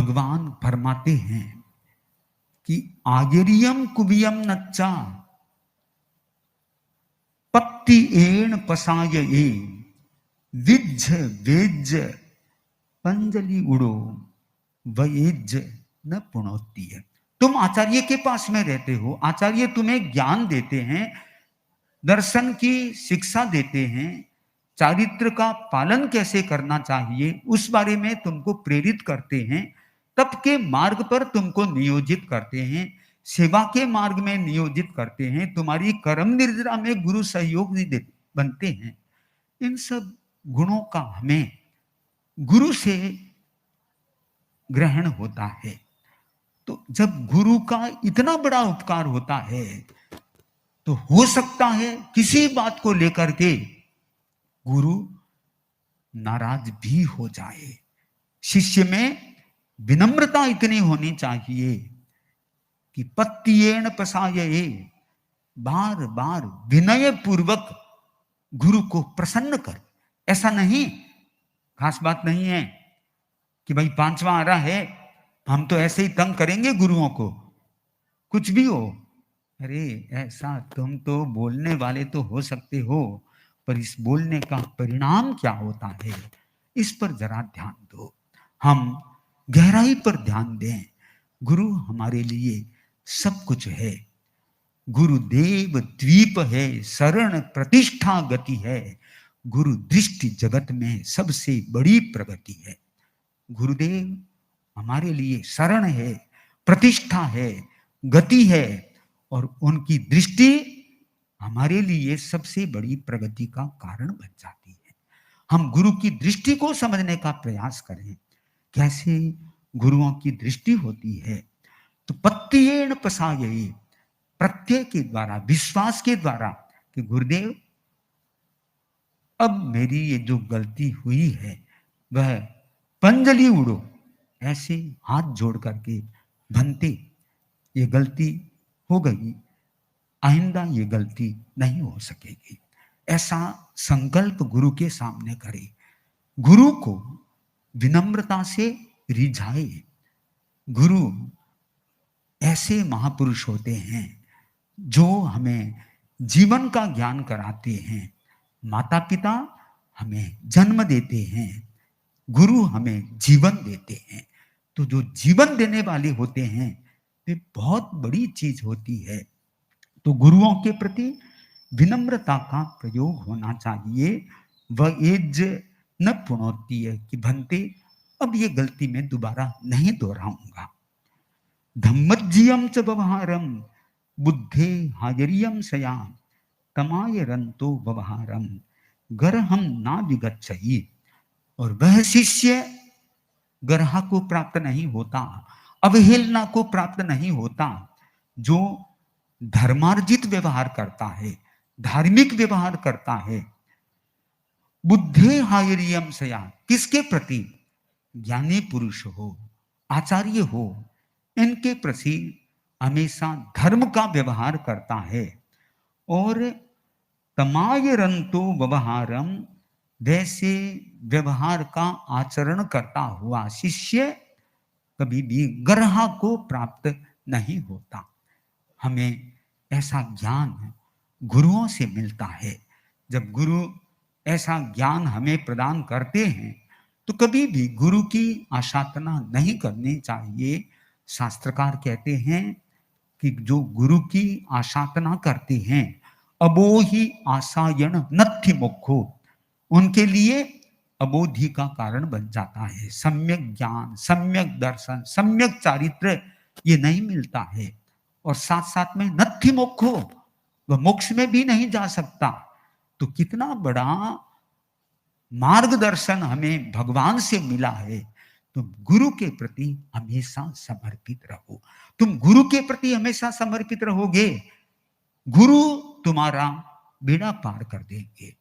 भगवान फरमाते हैं कि आगिरियम कुबियम नच्चा पत्ति एण पसाय ए विज्ज वेज्ज पंजलि उड़ो वयेज्ज न पुणोती है। तुम आचार्य के पास में रहते हो, आचार्य तुम्हें ज्ञान देते हैं, दर्शन की शिक्षा देते हैं, चारित्र का पालन कैसे करना चाहिए उस बारे में तुमको प्रेरित करते हैं, तप के मार्ग पर तुमको नियोजित करते हैं, सेवा के मार्ग में नियोजित करते हैं, तुम्हारी कर्म निर्जरा में गुरु सहयोग बनते हैं। इन सब गुणों का हमें गुरु से ग्रहण होता है। तो जब गुरु का इतना बड़ा उपकार होता है तो हो सकता है किसी बात को लेकर के गुरु नाराज भी हो जाए। शिष्य में विनम्रता इतनी होनी चाहिए कि पत्तियेण पसाये, बार बार विनय पूर्वक गुरु को प्रसन्न कर। ऐसा नहीं, खास बात नहीं है कि भाई 5वां आ रहा है हम तो ऐसे ही तंग करेंगे गुरुओं को, कुछ भी हो। अरे ऐसा तुम तो बोलने वाले तो हो सकते हो, पर इस बोलने का परिणाम क्या होता है इस पर जरा ध्यान दो, हम गहराई पर ध्यान दें। गुरु हमारे लिए सब कुछ है। गुरुदेव द्वीप है, शरण प्रतिष्ठा गति है। गुरु दृष्टि जगत में सबसे बड़ी प्रगति है। गुरुदेव हमारे लिए शरण है, प्रतिष्ठा है, गति है, और उनकी दृष्टि हमारे लिए सबसे बड़ी प्रगति का कारण बन जाती है। हम गुरु की दृष्टि को समझने का प्रयास करें, कैसे गुरुओं की दृष्टि होती है। तो पत्तियेण पसाये, प्रत्यय के द्वारा, विश्वास के द्वारा कि गुरुदेव अब मेरी ये जो गलती हुई है वह पंजलि उड़ो, ऐसे हाथ जोड़ करके बनते, ये गलती हो गई, आइंदा ये गलती नहीं हो सकेगी, ऐसा संकल्प गुरु के सामने करे। गुरु को विनम्रता से रिझाए। गुरु ऐसे महापुरुष होते हैं जो हमें जीवन का ज्ञान कराते हैं। माता पिता हमें जन्म देते हैं, गुरु हमें जीवन देते हैं। तो जो जीवन देने वाले होते हैं वे बहुत बड़ी चीज होती है। तो गुरुओं के प्रति विनम्रता का प्रयोग होना चाहिए। वह एज न पुनौती है कि भंते अब ये गलती मैं दोबारा नहीं दोहराऊंगा। धम्मज्जियम च व्यवहारम बुद्धे हाजरियम सयाम तमाय रंतो व्यवहारम गरहम ना विगच्छई। और वह शिष्य गरहा को प्राप्त नहीं होता, अवहेलना को प्राप्त नहीं होता, जो धर्मार्जित व्यवहार करता है, धार्मिक व्यवहार करता है। बुद्धे हायरियम सया, किसके प्रति? ज्ञानी पुरुष हो, आचार्य हो, इनके प्रति हमेशा धर्म का व्यवहार करता है। और तमाय रंतो व्यवहारम, वैसे व्यवहार का आचरण करता हुआ शिष्य कभी भी गरहा को प्राप्त नहीं होता। हमें ऐसा ज्ञान गुरुओं से मिलता है। जब गुरु ऐसा ज्ञान हमें प्रदान करते हैं तो कभी भी गुरु की आशातना नहीं करनी चाहिए। शास्त्रकार कहते हैं कि जो गुरु की आशातना करते हैं अबो ही आशायन नत्थि मुखो, उनके लिए अबोधि का कारण बन जाता है। सम्यक ज्ञान, सम्यक दर्शन, सम्यक चारित्र ये नहीं मिलता है, और साथ साथ में नत्थि मोक्षो, वह मोक्ष में भी नहीं जा सकता। तो कितना बड़ा मार्गदर्शन हमें भगवान से मिला है। तुम गुरु के प्रति हमेशा समर्पित रहो। तुम गुरु के प्रति हमेशा समर्पित रहोगे, गुरु तुम्हारा बेड़ा पार कर देंगे।